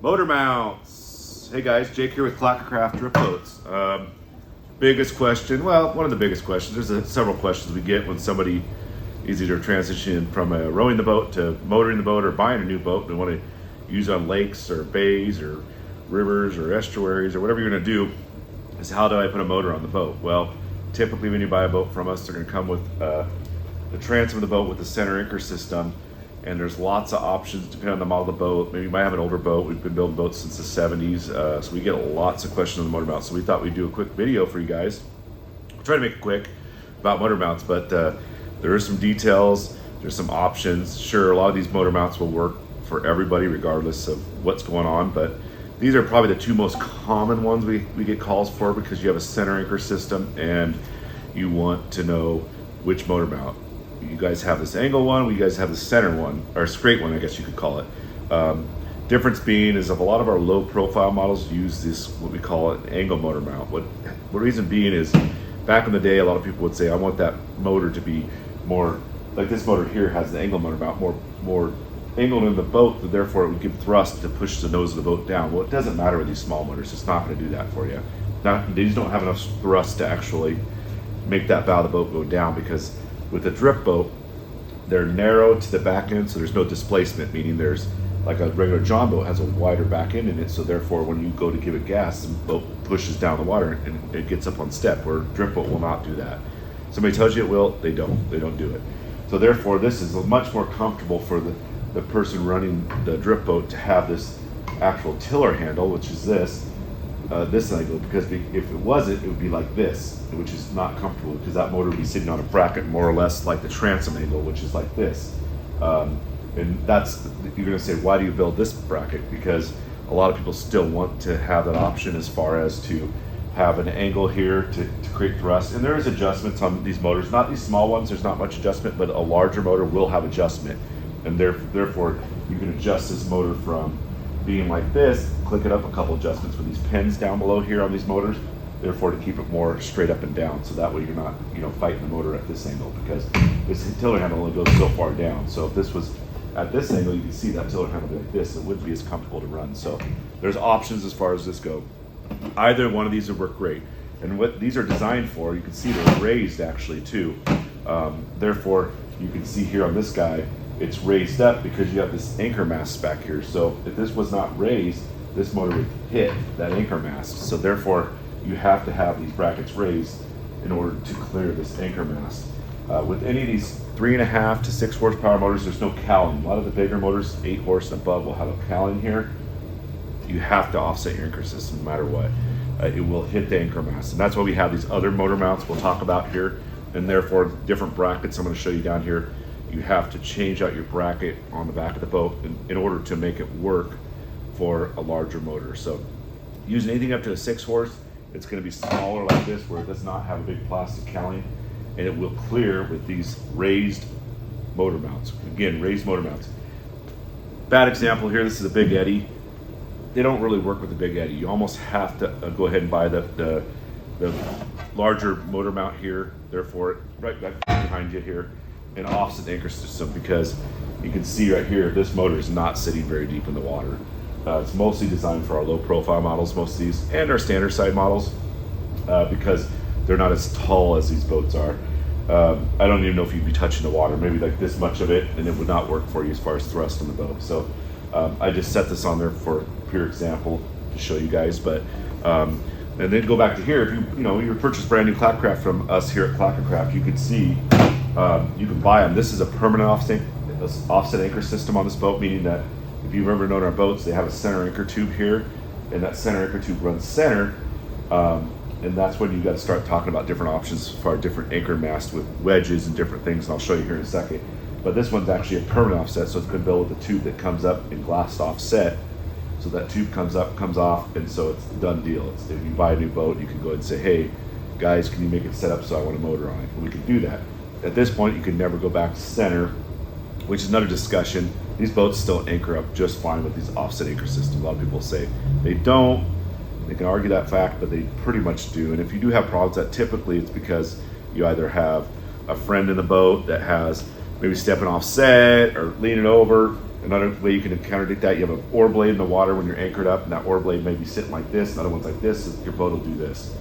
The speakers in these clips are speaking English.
Motor mounts. Hey guys, Jake here with Clackacraft Drip Boats. Biggest question, well, one of the biggest questions, there's several questions we get when somebody is either transitioning from rowing the boat to motoring the boat or buying a new boat and they want to use it on lakes or bays or rivers or estuaries or whatever you're going to do, is how do I put a motor on the boat? Well, typically when you buy a boat from us, they're going to come with the transom of the boat with the center anchor system. And there's lots of options depending on the model of the boat. Maybe you might have an older boat. We've been building boats since the 70s, so we get lots of questions on the motor mount. So we thought we'd do a quick video for you guys. We'll try to make it quick about motor mounts, but there are some details, there's some options. Sure, a lot of these motor mounts will work for everybody regardless of what's going on, but these are probably the two most common ones we get calls for because you have a center anchor system and you want to know which motor mount. You guys have this angle one, you guys have the center one, or straight one, I guess you could call it. Difference being is a lot of our low profile models use this, what we call an angle motor mount. What reason being is, back in the day, a lot of people would say, I want that motor to be more, like this motor here has the angle motor mount, more angled in the boat, therefore it would give thrust to push the nose of the boat down. Well, it doesn't matter with these small motors, it's not gonna do that for you. These don't have enough thrust to actually make that bow of the boat go down, because with a drip boat, they're narrow to the back end, so there's no displacement, meaning there's, like a regular John boat has a wider back end in it, so therefore when you go to give it gas, the boat pushes down the water and it gets up on step, where a drip boat will not do that. Somebody tells you it will, they don't do it. So therefore this is much more comfortable for the person running the drip boat to have this actual tiller handle, which is this angle, because if it wasn't, it would be like this, which is not comfortable because that motor would be sitting on a bracket more or less like the transom angle, which is like this. And that's, you're gonna say, why do you build this bracket? Because a lot of people still want to have that option as far as to have an angle here to create thrust. And there is adjustments on these motors, not these small ones, there's not much adjustment, but a larger motor will have adjustment. And therefore you can adjust this motor from being like this, click it up a couple adjustments with these pins down below here on these motors, therefore to keep it more straight up and down, so that way you're not, fighting the motor at this angle, because this tiller handle only goes so far down. So if this was at this angle, you can see that tiller handle like this, it wouldn't be as comfortable to run. So there's options as far as this go. Either one of these would work great. And what these are designed for, you can see they're raised actually too. Therefore, you can see here on this guy, it's raised up because you have this anchor mast back here. So if this was not raised, this motor would hit that anchor mast. So therefore, you have to have these brackets raised in order to clear this anchor mast. With any of these 3.5 to 6 horsepower motors, there's no cowling. A lot of the bigger motors, 8 horse and above, will have a cowling here. You have to offset your anchor system no matter what. It will hit the anchor mast. And that's why we have these other motor mounts we'll talk about here. And therefore, different brackets I'm going to show you down here. You have to change out your bracket on the back of the boat in order to make it work for a larger motor. So using anything up to a 6 horse, it's going to be smaller like this, where it does not have a big plastic cowling, and it will clear with these raised motor mounts. Again, raised motor mounts. Bad example here, this is a Big Eddy. They don't really work with the Big Eddy. You almost have to go ahead and buy the larger motor mount here, therefore right behind you here, an offset anchor system, because you can see right here, this motor is not sitting very deep in the water. It's mostly designed for our low profile models, most of these, and our standard side models, because they're not as tall as these boats are. I don't even know if you'd be touching the water, maybe like this much of it, and it would not work for you as far as thrust in the boat. So I just set this on there for pure example to show you guys. But and then go back to here, if you purchase brand new Clackacraft from us here at Clackacraft, you can see you can buy them. This is a permanent offset anchor system on this boat, meaning that if you've ever known our boats, they have a center anchor tube here, and that center anchor tube runs center, and that's when you got to start talking about different options for different anchor mast with wedges and different things, and I'll show you here in a second. But this one's actually a permanent offset, so it's been built with a tube that comes up in glassed offset. So that tube comes up, comes off, and so it's a done deal. If you buy a new boat, you can go ahead and say, hey, guys, can you make it set up so I want a motor on it? And we can do that. At this point, you can never go back to center, which is another discussion. These boats still anchor up just fine with these offset anchor systems. A lot of people say they don't. They can argue that fact, but they pretty much do. And if you do have problems, that typically it's because you either have a friend in the boat that has maybe stepping offset or leaning over, Another way you can counterdict that, you have an oar blade in the water when you're anchored up, and that oar blade may be sitting like this, another one's like this, your boat will do this,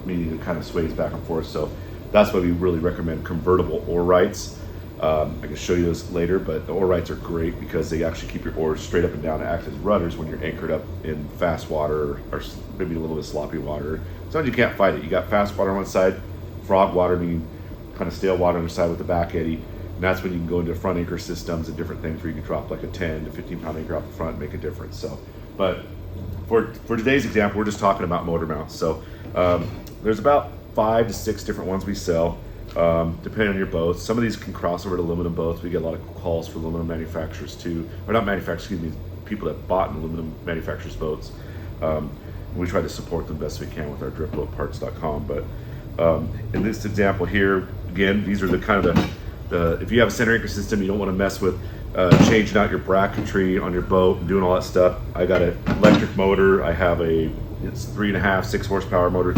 meaning it kind of sways back and forth. So that's why we really recommend convertible oar rights. I can show you this later, but the oar rights are great because they actually keep your oars straight up and down and act as rudders when you're anchored up in fast water or maybe a little bit sloppy water. Sometimes you can't fight it. You got fast water on one side, frog water, meaning kind of stale water on the side with the back eddy. And that's when you can go into front anchor systems and different things where you can drop like a 10 to 15 pound anchor off the front and make a difference. So, but for today's example, we're just talking about motor mounts. So there's about 5 to 6 different ones we sell, depending on your boats. Some of these can cross over to aluminum boats. We get a lot of calls for aluminum manufacturers too, or not manufacturers, excuse me, people that bought in aluminum manufacturers boats. We try to support them best we can with our driftboatparts.com. But in this example here, again, these are the kind of if you have a center anchor system, you don't want to mess with changing out your bracketry on your boat and doing all that stuff. I got an electric motor. I have it's 3.5, 6 horsepower motor.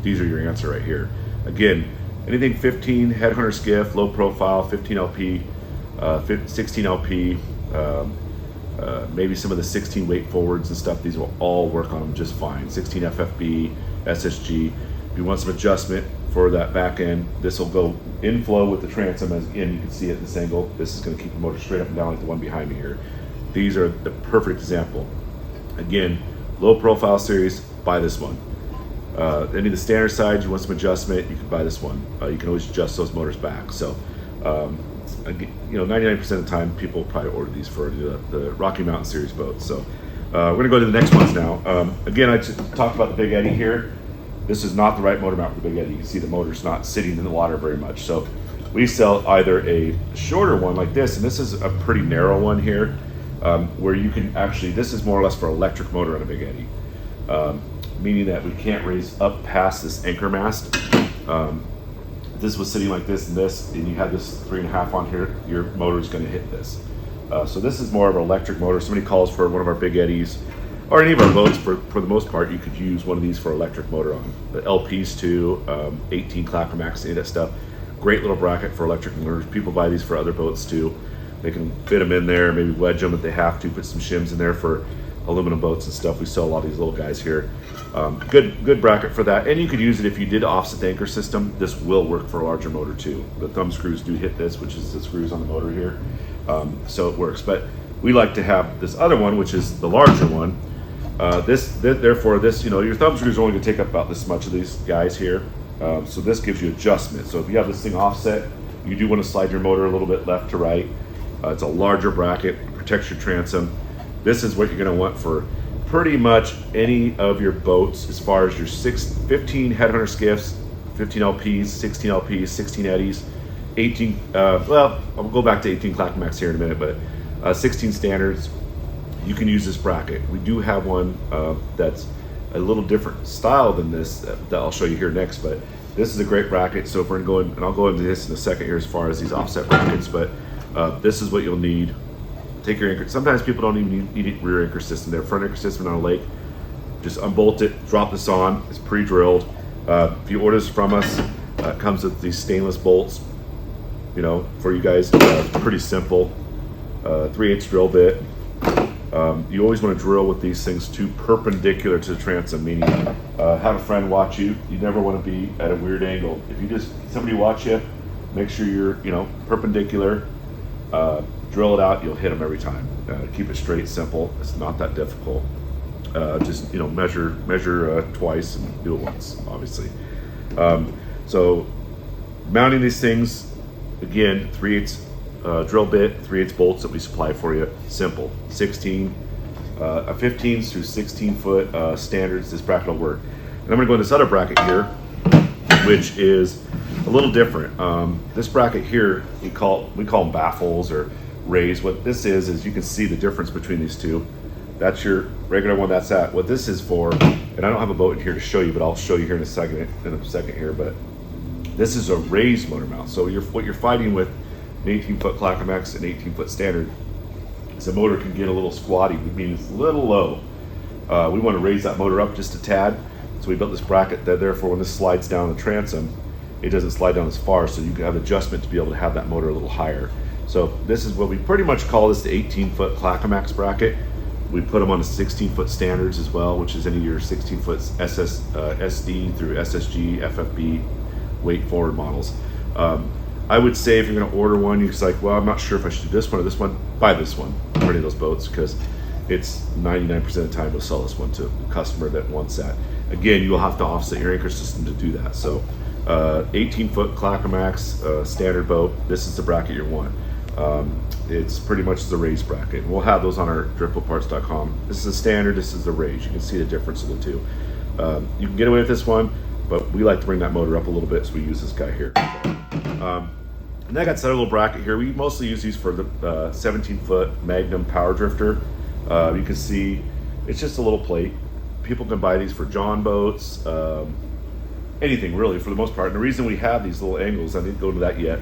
These are your answer right here. Again, anything 15 headhunter skiff, low profile, 15 LP, 16 LP, maybe some of the 16 weight forwards and stuff. These will all work on them just fine. 16 FFB, SSG. If you want some adjustment for that back end, this will go in flow with the transom. As again, you can see it in this angle. This is going to keep the motor straight up and down like the one behind me here. These are the perfect example. Again, low profile series, buy this one. Any of the standard sides, you want some adjustment, you can buy this one. You can always adjust those motors back. So, 99% of the time, people probably order these for the Rocky Mountain Series boats. So, we're gonna go to the next ones now. Again, I just talked about the Big Eddy here. This is not the right motor mount for the Big Eddy. You can see the motor's not sitting in the water very much. So, we sell either a shorter one like this, and this is a pretty narrow one here, where you can actually, this is more or less for electric motor on a Big Eddy. Meaning that we can't raise up past this anchor mast. If this was sitting like this, and you had this 3.5 on here, your motor is going to hit this. So this is more of an electric motor. Somebody calls for one of our Big Eddies, or any of our boats, for the most part, you could use one of these for electric motor on. The LPs too, 18 Clackacraft, any of that stuff. Great little bracket for electric motors. People buy these for other boats too. They can fit them in there, maybe wedge them if they have to, put some shims in there for aluminum boats and stuff. We sell a lot of these little guys here. Good bracket for that. And you could use it if you did offset the anchor system. This will work for a larger motor too. The thumb screws do hit this, which is the screws on the motor here. So it works. But we like to have this other one, which is the larger one. Therefore, your thumb screws are only going to take up about this much of these guys here. So this gives you adjustment. So if you have this thing offset, you do want to slide your motor a little bit left to right. It's a larger bracket, protects your transom. This is what you're going to want for pretty much any of your boats, as far as your 15 headhunter skiffs, 15 LPs, 16 LPs, 16 eddies, 18, well, I'll go back to 18 Clackmax here in a minute, but 16 standards. You can use this bracket. We do have one that's a little different style than this that I'll show you here next, but this is a great bracket. So if we're going, and I'll go into this in a second here as far as these offset brackets, but this is what you'll need. Take your anchor. Sometimes people don't even need a rear anchor system. Their front anchor system on a lake. Just unbolt it, drop this on. It's pre-drilled. If you order this from us, it comes with these stainless bolts. For you guys, it's pretty simple. 3/8 drill bit. You always want to drill with these things too perpendicular to the transom, meaning have a friend watch you. You never want to be at a weird angle. If you somebody watch you, make sure you're perpendicular. Drill it out, you'll hit them every time. Keep it straight, simple. It's not that difficult. Just measure twice and do it once, obviously. So mounting these things, again, 3/8 drill bit, 3/8 bolts that we supply for you. Simple. 16, 15s through 16 foot standards. This bracket will work. And I'm going to go in this other bracket here, which is a little different. This bracket here, we call them baffles or rays. What this is you can see the difference between these two. That's your regular one. That's that. What this is for, and I don't have a boat in here to show you, but I'll show you here in a second here. But this is a raised motor mount. So what you're fighting with an 18-foot Clackamax and 18-foot standard is the motor can get a little squatty, meaning it's a little low. We want to raise that motor up just a tad. So we built this bracket that therefore when this slides down the transom, it doesn't slide down as far, so you can have adjustment to be able to have that motor a little higher. So this is what we pretty much call this the 18-foot Clackacraft bracket. We put them on the 16-foot standards as well, which is any of your 16-foot SD through SSG, FFB, weight forward models. I would say if you're going to order one, you're just like, well, I'm not sure if I should do this one or this one. Buy this one for any of those boats, because it's 99% of the time you'll sell this one to a customer that wants that. Again, you'll have to offset your anchor system to do that. So 18-foot Clackacraft standard boat, this is the bracket you want. It's pretty much the raised bracket. We'll have those on our driftboatparts.com. This is a standard, this is the raised. You can see the difference of the two. You can get away with this one, but we like to bring that motor up a little bit, so we use this guy here. And I got set a little bracket here. We mostly use these for the 17-foot Magnum power drifter. You can see it's just a little plate. People can buy these for John boats, anything really for the most part. And the reason we have these little angles, I didn't go to that yet,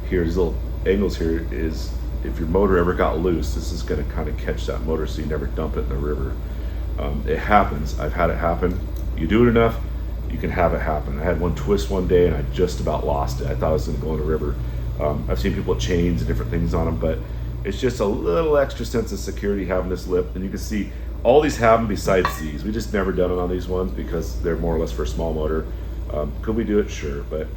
here, these little angles here, is if your motor ever got loose, this is going to kind of catch that motor so you never dump it in the river. It happens. I've had it happen. You do it enough, you can have it happen. I had one twist one day and I just about lost it. I thought I was going to go in the river. I've seen people with chains and different things on them, but it's just a little extra sense of security having this lip. And you can see all these have them besides these. We just never done it on these ones because they're more or less for a small motor. Could we do it? Sure, but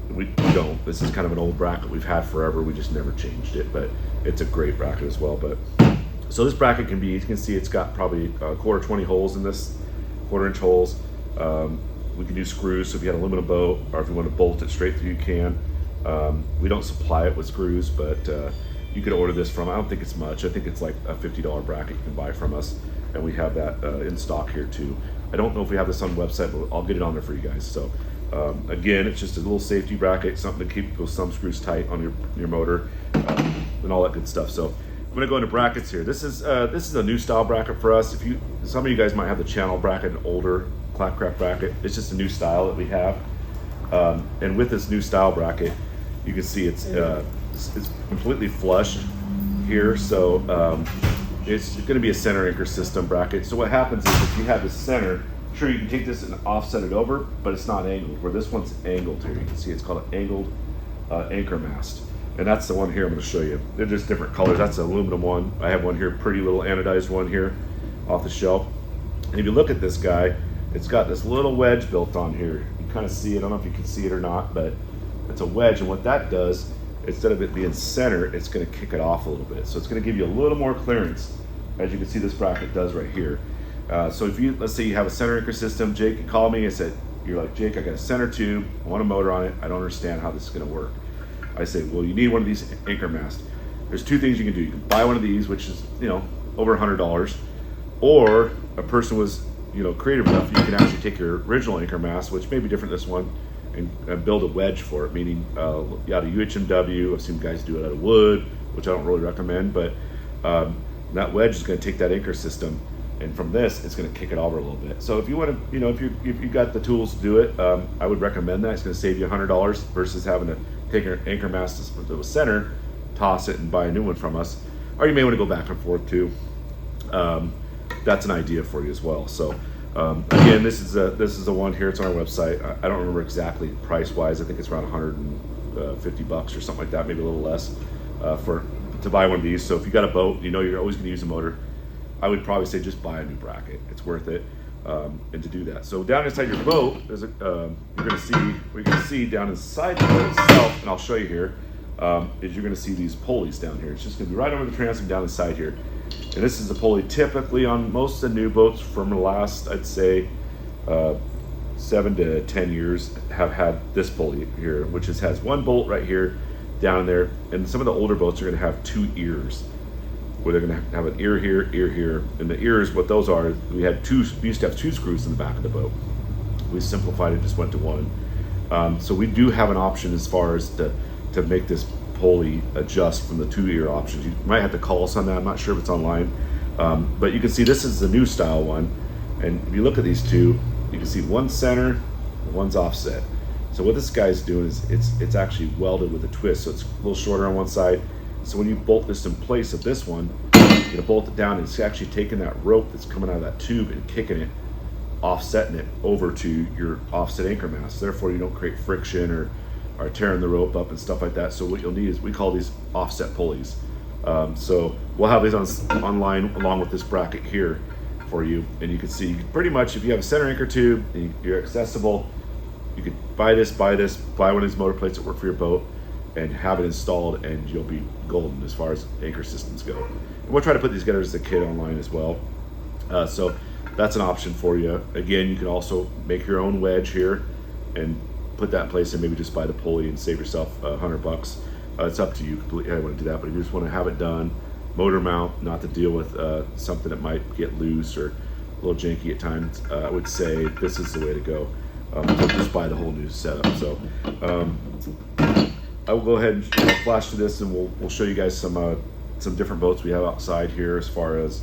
we don't. This is kind of an old bracket we've had forever. We just never changed it, but it's a great bracket as well. But so this bracket can be, you can see it's got probably a quarter 20 holes in this, quarter-inch holes. We can do screws, so if you had a aluminum boat or if you want to bolt it straight through, you can. We don't supply it with screws, but you could order this from, I don't think it's much. I think it's like a $50 bracket you can buy from us, and we have that in stock here too. I don't know if we have this on the website, but I'll get it on there for you guys. So again, it's just a little safety bracket, something to keep those thumb screws tight on your motor, and all that good stuff. So I'm going to go into brackets here. This is a new style bracket for us. Some of you guys might have the channel bracket, an older Clackacraft bracket. It's just a new style that we have, and with this new style bracket, you can see it's completely flush here. So it's going to be a center anchor system bracket. So what happens is if you have the center, sure, you can take this and offset it over, but it's not angled. Where this one's angled here, you can see it's called an angled anchor mast. And that's the one here I'm going to show you. They're just different colors. That's an aluminum one. I have one here, pretty little anodized one here off the shelf. And if you look at this guy, it's got this little wedge built on here. You kind of see it. I don't know if you can see it or not, but it's a wedge. And what that does, instead of it being center, it's going to kick it off a little bit. So it's going to give you a little more clearance, as you can see this bracket does right here. So if let's say you have a center anchor system, Jake, you call me and said, you're like, Jake, I got a center tube, I want a motor on it, I don't understand how this is going to work. I say, well, you need one of these anchor masts. There's two things you can do. You can buy one of these, which is, over $100, or a person was, creative enough, you can actually take your original anchor mast, which may be different than this one, and build a wedge for it, meaning out of UHMW. I've seen guys do it out of wood, which I don't really recommend, but that wedge is going to take that anchor system, and from this, it's going to kick it over a little bit. So if you want to, if you got the tools to do it, I would recommend that. It's going to save you $100 versus having to take an anchor mast to the center, toss it, and buy a new one from us. Or you may want to go back and forth too. That's an idea for you as well. So again, this is a one here. It's on our website. I don't remember exactly price wise. I think it's around $150 or something like that, maybe a little less, to buy one of these. So if you got a boat, you're always going to use a motor, I would probably say just buy a new bracket. It's worth it, and to do that. So down inside your boat, there's we're going to see down inside the boat itself, and I'll show you here, is you're going to see these pulleys down here. It's just going to be right over the transom down inside here. And this is a pulley typically on most of the new boats from the last, I'd say, 7 to 10 years have had this pulley here, which has one bolt right here down there. And some of the older boats are going to have two ears, where they're going to have an ear here, and the ears, what thwe used to have two screws in the back of the boat. We simplified it, just went to one. So we do have an option as far as to make this pulley adjust from the two ear options. You might have to call us on that. I'm not sure if it's online, but you can see this is the new style one. And if you look at these two, you can see one's center, one's offset. So what this guy's doing is it's actually welded with a twist, so it's a little shorter on one side. So when you bolt this in place of this one, you're gonna bolt it down, and it's actually taking that rope that's coming out of that tube and kicking it, offsetting it over to your offset anchor mast. Therefore, you don't create friction or are tearing the rope up and stuff like that. So what you'll need is, we call these offset pulleys. So we'll have these online along with this bracket here for you, and you can see pretty much if you have a center anchor tube and you're accessible, you could buy one of these motor plates that work for your boat and have it installed, and you'll be golden as far as anchor systems go. And we'll try to put these together as a kit online as well. So that's an option for you. Again, you can also make your own wedge here and put that in place, and maybe just buy the pulley and save yourself $100. It's up to you completely how you want to do that, but if you just want to have it done, motor mount, not to deal with something that might get loose or a little janky at times, I would say this is the way to go. Just buy the whole new setup. So I will go ahead and flash through this, and we'll show you guys some different boats we have outside here as far as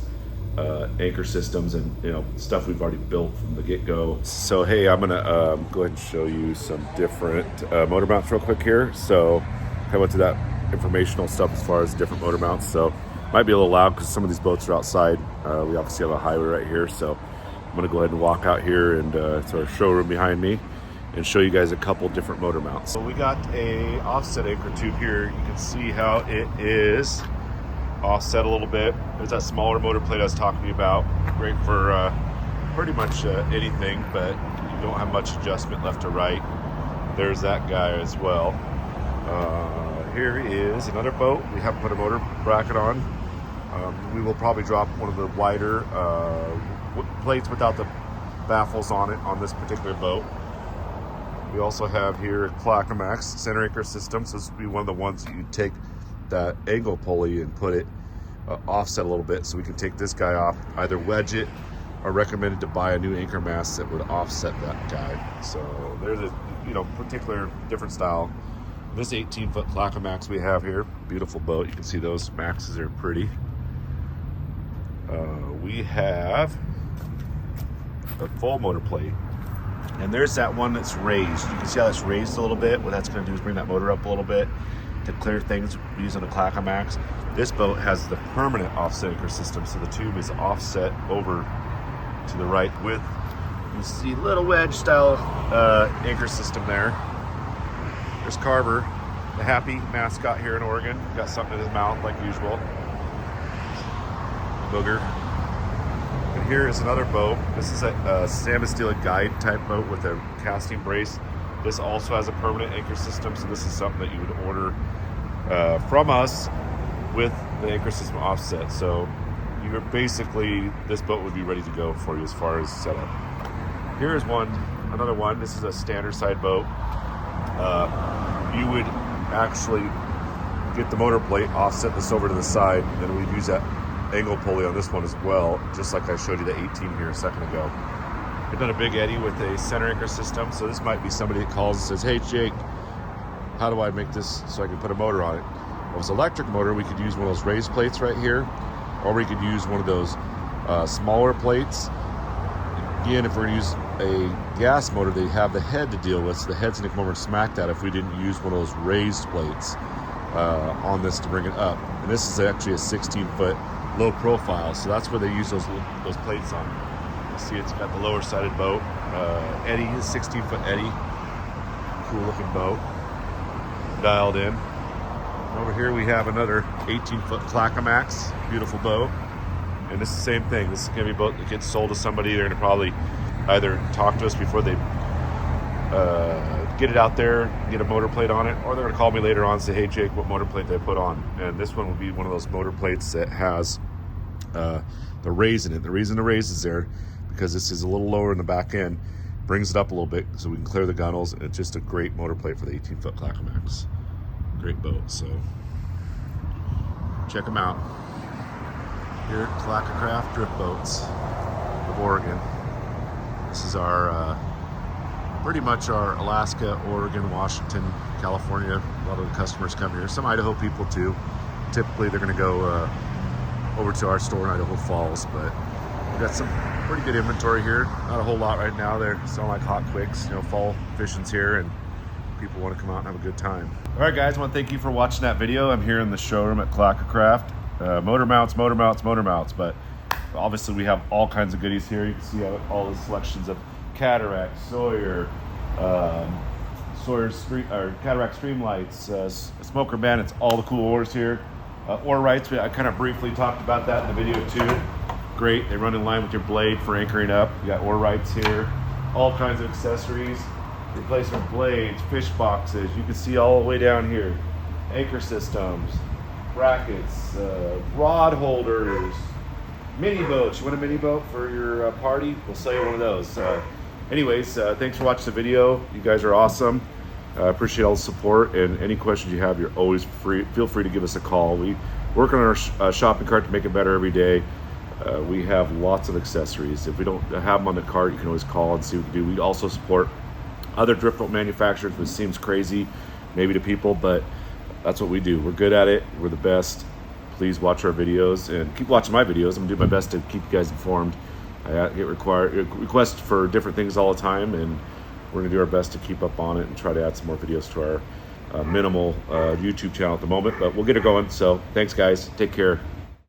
anchor systems and stuff we've already built from the get-go. So hey, I'm gonna go ahead and show you some different motor mounts real quick here. So I went to that informational stuff as far as different motor mounts. So might be a little loud because some of these boats are outside. We obviously have a highway right here, so I'm gonna go ahead and walk out here, and it's our showroom behind me, and show you guys a couple different motor mounts. So we got a offset anchor tube here. You can see how it is offset a little bit. There's that smaller motor plate I was talking to you about. Great for pretty much anything, but you don't have much adjustment left to right. There's that guy as well. Here is another boat. We haven't put a motor bracket on. We will probably drop one of the wider plates without the baffles on it on this particular boat. We also have here Clackacraft center anchor system. So this would be one of the ones that you take that angle pulley and put it offset a little bit, so we can take this guy off, either wedge it or recommended to buy a new anchor mast that would offset that guy. So there's a particular different style. This 18-foot Clackacraft we have here, beautiful boat. You can see those maxes are pretty. We have a full motor plate, and there's that one that's raised. You can see how that's raised a little bit. What that's going to do is bring that motor up a little bit to clear things using the Clackacraft. This boat has the permanent offset anchor system, so the tube is offset over to the right with, you see, little wedge style anchor system there. There's Carver, the happy mascot here in Oregon. Got something in his mouth like usual. Booger. And here is another boat. This is a San Steel guide type boat with a casting brace. This also has a permanent anchor system, so this is something that you would order from us with the anchor system offset. So you're basically, this boat would be ready to go for you as far as setup. Here is another one. This is a standard side boat. You would actually get the motor plate, offset this over to the side, and then we'd use that angle pulley on this one as well, just like I showed you the 18 here a second ago. I've done a big eddy with a center anchor system, so this might be somebody that calls and says, hey Jake, how do I make this so I can put a motor on it? If it was an electric motor, we could use one of those raised plates right here, or we could use one of those smaller plates. Again, if we're going to use a gas motor, they have the head to deal with, so the head's going to come over and smack that if we didn't use one of those raised plates on this to bring it up. And this is actually a 16-foot low profile, so that's where they use those plates on. You see it's got the lower sided boat. Eddy is 16-foot eddy. Cool looking boat. Dialed in. Over here we have another 18-foot Clackacraft. Beautiful boat. And this is the same thing. This is going to be a boat that gets sold to somebody. They're going to probably either talk to us before they get it out there, get a motor plate on it, or they're going to call me later on and say, hey Jake, what motor plate they put on? And this one will be one of those motor plates that has the raise in it. The reason the raise is there, because this is a little lower in the back end, brings it up a little bit so we can clear the gunnels. And it's just a great motor plate for the 18-foot Clackacraft. Great boat, so check them out. Here at Clackacraft Drift Boats of Oregon. This is our, pretty much our Alaska, Oregon, Washington, California. A lot of the customers come here. Some Idaho people too. Typically they're gonna go over to our store in Idaho Falls, but we've got some pretty good inventory here. Not a whole lot right now. They're selling like hot quicks. Fall fishing's here and people want to come out and have a good time. All right, guys, I want to thank you for watching that video. I'm here in the showroom at Clackacraft. Motor mounts, but obviously we have all kinds of goodies here. You can see all the selections of Cataract, Sawyer, Sawyer's or Cataract Stream Lights, Smoker Bandits, all the cool oars here. Oar rights, I kind of briefly talked about that in the video too. Great, they run in line with your blade for anchoring up. You got oar rights here, all kinds of accessories, replacement blades, fish boxes. You can see all the way down here. Anchor systems, brackets, rod holders, mini boats. You want a mini boat for your party? We'll sell you one of those. Anyways, thanks for watching the video. You guys are awesome. I appreciate all the support, and any questions you have, you're always free. Feel free to give us a call. We work on our shopping cart to make it better every day. We have lots of accessories. If we don't have them on the cart, you can always call and see what we can do. We also support other drift boat manufacturers, which seems crazy maybe to people, but that's what we do. We're good at it. We're the best. Please watch our videos and keep watching my videos. I'm gonna do my best to keep you guys informed. I get requests for different things all the time, and we're gonna do our best to keep up on it and try to add some more videos to our minimal YouTube channel at the moment, but we'll get it going. So thanks guys, take care.